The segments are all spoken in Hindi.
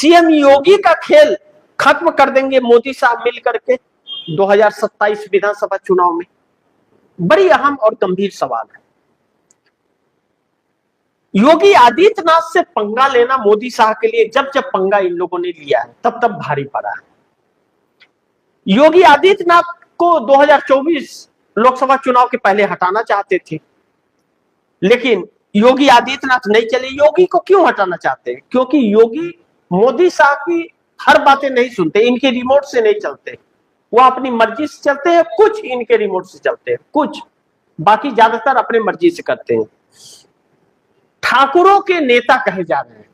सीएम योगी का खेल खत्म कर देंगे मोदी साहब मिल करके 2027 विधानसभा चुनाव में? बड़ी अहम और गंभीर सवाल है। योगी आदित्यनाथ से पंगा लेना मोदी साहब के लिए जब जब पंगा इन लोगों ने लिया है तब तब भारी पड़ा है। योगी आदित्यनाथ को 2024 लोकसभा चुनाव के पहले हटाना चाहते थे, लेकिन योगी आदित्यनाथ नहीं चले। योगी को क्यों हटाना चाहते हैं? क्योंकि योगी मोदी साहब की हर बातें नहीं सुनते, इनके रिमोट से नहीं चलते। वो अपनी मर्जी से चलते हैं, कुछ इनके रिमोट से चलते हैं, कुछ बाकी ज्यादातर अपने मर्जी से करते हैं। ठाकुरों के नेता कहे जा रहे हैं,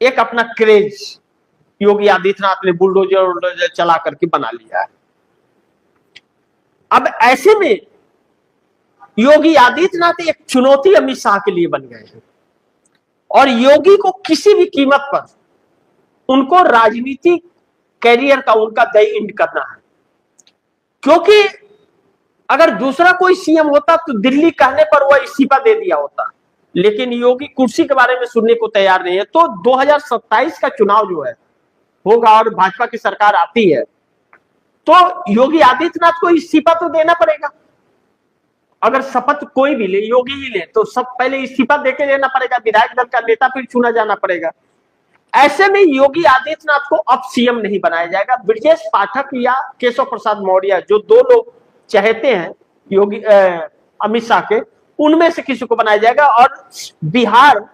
एक अपना क्रेज योगी आदित्यनाथ ने बुलडोजर चला करके बना लिया है। अब ऐसे में योगी आदित्यनाथ एक चुनौती अमित शाह के लिए बन गए हैं और योगी को किसी भी कीमत पर उनको राजनीतिक कैरियर का उनका द एंड करना है। क्योंकि अगर दूसरा कोई सीएम होता तो दिल्ली कहने पर वह इस्तीफा दे दिया होता, लेकिन योगी कुर्सी के बारे में सुनने को तैयार नहीं है। तो 2027 का चुनाव जो है होगा और भाजपा की सरकार आती है तो योगी आदित्यनाथ को इस्तीफा तो देना पड़ेगा। अगर शपथ कोई भी ले, योगी ही ले, तो सब पहले इस्तीफा देके लेना पड़ेगा, विधायक दल का नेता फिर चुना जाना पड़ेगा। ऐसे में योगी आदित्यनाथ को अब सीएम नहीं बनाया जाएगा। ब्रजेश पाठक या केशव प्रसाद मौर्य, जो दो लोग चाहते हैं योगी अमित शाह के, उनमें से किसी को बनाया जाएगा और बिहार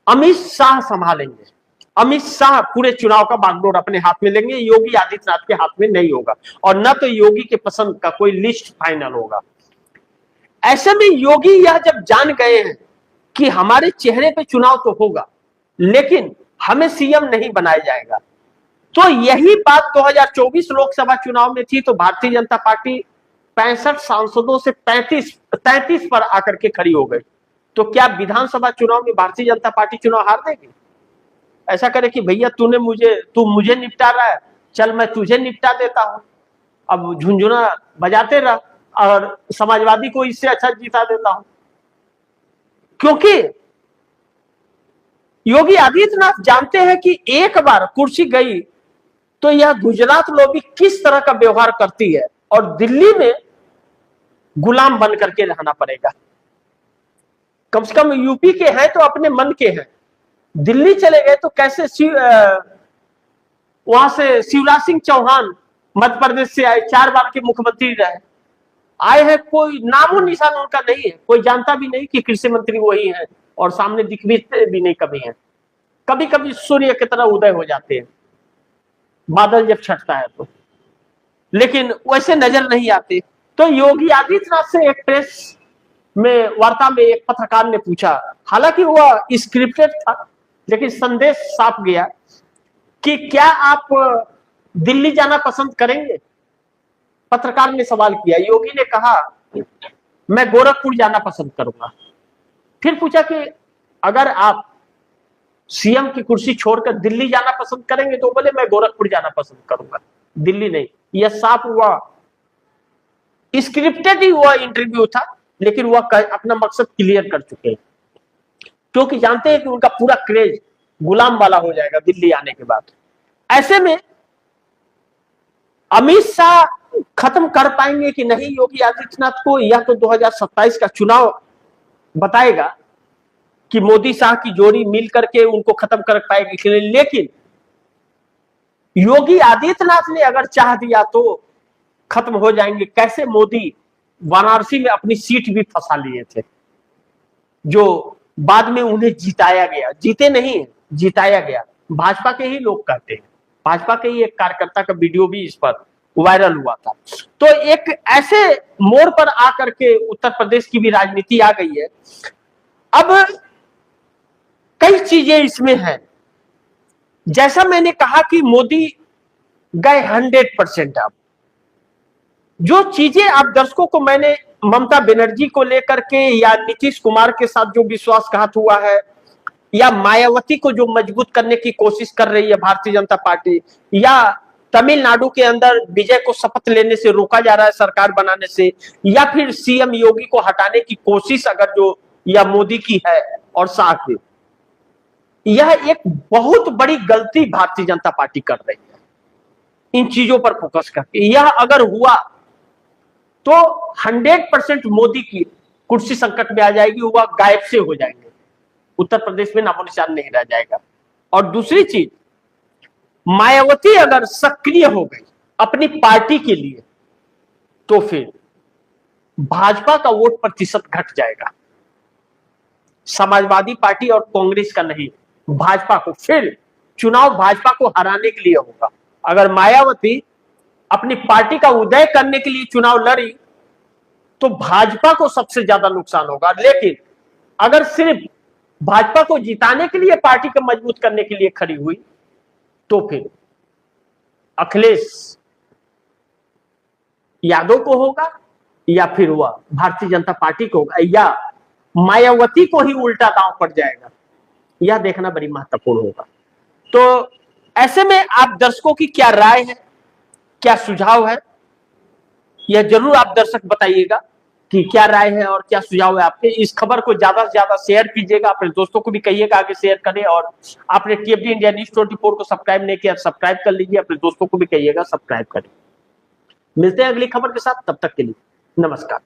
अमित शाह संभालेंगे। अमित शाह पूरे चुनाव का बागडोर अपने हाथ में लेंगे, योगी आदित्यनाथ के हाथ में नहीं होगा और न तो योगी के पसंद का कोई लिस्ट फाइनल होगा। ऐसे में योगी यह जब जान गए हैं कि हमारे चेहरे पे चुनाव तो होगा लेकिन हमें सीएम नहीं बनाया जाएगा, तो यही बात 2024 लोकसभा चुनाव में थी। तो भारतीय जनता पार्टी 65 सांसदों से 33 पर आकर के खड़ी हो गई। तो क्या विधानसभा चुनाव में भारतीय जनता पार्टी चुनाव हार देगी? ऐसा करे कि भैया तू मुझे निपटा रहा है, चल मैं तुझे निपटा देता हूं, अब झुंझुना बजाते रह और समाजवादी को इससे अच्छा जीता देता हूं। क्योंकि योगी आदित्यनाथ जानते हैं कि एक बार कुर्सी गई तो यह गुजरात लॉबी किस तरह का व्यवहार करती है और दिल्ली में गुलाम बन करके रहना पड़ेगा। कम से कम यूपी के हैं तो अपने मन के हैं, दिल्ली चले गए तो कैसे वहां से शिवराज सिंह चौहान मध्य प्रदेश से आए, 4 बार के मुख्यमंत्री रहे, आए हैं, कोई नामो निशान उनका नहीं है, कोई जानता भी नहीं कि कृषि मंत्री वही है और सामने दिख भी नहीं कभी है। कभी कभी सूर्य की तरह उदय हो जाते हैं बादल जब छटता है तो, लेकिन वैसे नजर नहीं आते। तो योगी आदित्यनाथ से एक प्रेस में वार्ता में एक पत्रकार ने पूछा, हालांकि वह स्क्रिप्टेड था लेकिन संदेश साफ गया कि क्या आप दिल्ली जाना पसंद करेंगे? पत्रकार ने सवाल किया, योगी ने कहा मैं गोरखपुर जाना पसंद करूंगा। फिर पूछा कि अगर आप सीएम की कुर्सी छोड़कर दिल्ली जाना पसंद करेंगे? तो बोले मैं गोरखपुर जाना पसंद करूंगा, दिल्ली नहीं। यह साफ हुआ, स्क्रिप्टेड ही हुआ इंटरव्यू था, लेकिन वह अपना मकसद क्लियर कर चुके हैं क्योंकि जानते हैं कि उनका पूरा क्रेज गुलाम वाला हो जाएगा दिल्ली आने के बाद। ऐसे में अमित शाह खत्म कर पाएंगे कि नहीं योगी आदित्यनाथ को, यह तो 2027 का चुनाव बताएगा कि मोदी शाह की जोड़ी मिल करके उनको खत्म कर पाएगी कि नहीं। लेकिन योगी आदित्यनाथ ने अगर चाह दिया तो खत्म हो जाएंगे। कैसे मोदी वाराणसी में अपनी सीट भी फंसा लिए थे, जो बाद में उन्हें जिताया गया, जीते नहीं जिताया गया। भाजपा के ही लोग कहते हैं, भाजपा के ही एक कार्यकर्ता का वीडियो भी इस पर वायरल हुआ था। तो एक ऐसे मोड़ पर आकर के उत्तर प्रदेश की भी राजनीति आ गई है। अब कई चीजें इसमें हैं, जैसा मैंने कहा कि मोदी गए 100%। अब जो चीजें आप दर्शकों को मैंने ममता बनर्जी को लेकर के या नीतीश कुमार के साथ जो विश्वासघात हुआ है या मायावती को जो मजबूत करने की कोशिश कर रही है भारतीय जनता पार्टी, या तमिलनाडु के अंदर विजय को शपथ लेने से रोका जा रहा है सरकार बनाने से, या फिर सीएम योगी को हटाने की कोशिश अगर जो या मोदी की है और शाह की, यह एक बहुत बड़ी गलती भारतीय जनता पार्टी कर रही है इन चीजों पर फोकस करके। यह अगर हुआ तो 100% मोदी की कुर्सी संकट में आ जाएगी, वह गायब से हो जाएंगे, उत्तर प्रदेश में नामो निशान नहीं रह जाएगा। और दूसरी चीज, मायावती अगर सक्रिय हो गई अपनी पार्टी के लिए तो फिर भाजपा का वोट प्रतिशत घट जाएगा, समाजवादी पार्टी और कांग्रेस का नहीं, भाजपा को। फिर चुनाव भाजपा को हराने के लिए होगा। अगर मायावती अपनी पार्टी का उदय करने के लिए चुनाव लड़ी तो भाजपा को सबसे ज्यादा नुकसान होगा। लेकिन अगर सिर्फ भाजपा को जिताने के लिए, पार्टी को मजबूत करने के लिए खड़ी हुई तो फिर अखिलेश यादव को होगा या फिर वह भारतीय जनता पार्टी को होगा या मायावती को ही उल्टा दांव पड़ जाएगा। यह देखना बड़ी महत्वपूर्ण होगा। तो ऐसे में आप दर्शकों की क्या राय है, क्या सुझाव है, यह जरूर आप दर्शक बताइएगा कि क्या राय है और क्या सुझाव है आपके। इस खबर को ज्यादा से ज्यादा शेयर कीजिएगा, अपने दोस्तों को भी कहिएगा आगे शेयर करें। और आपने टीएफडी इंडिया न्यूज़ 24 को सब्सक्राइब नहीं किया, सब्सक्राइब कर लीजिए, अपने दोस्तों को भी कहिएगा सब्सक्राइब करें। मिलते हैं अगली खबर के साथ, तब तक के लिए नमस्कार।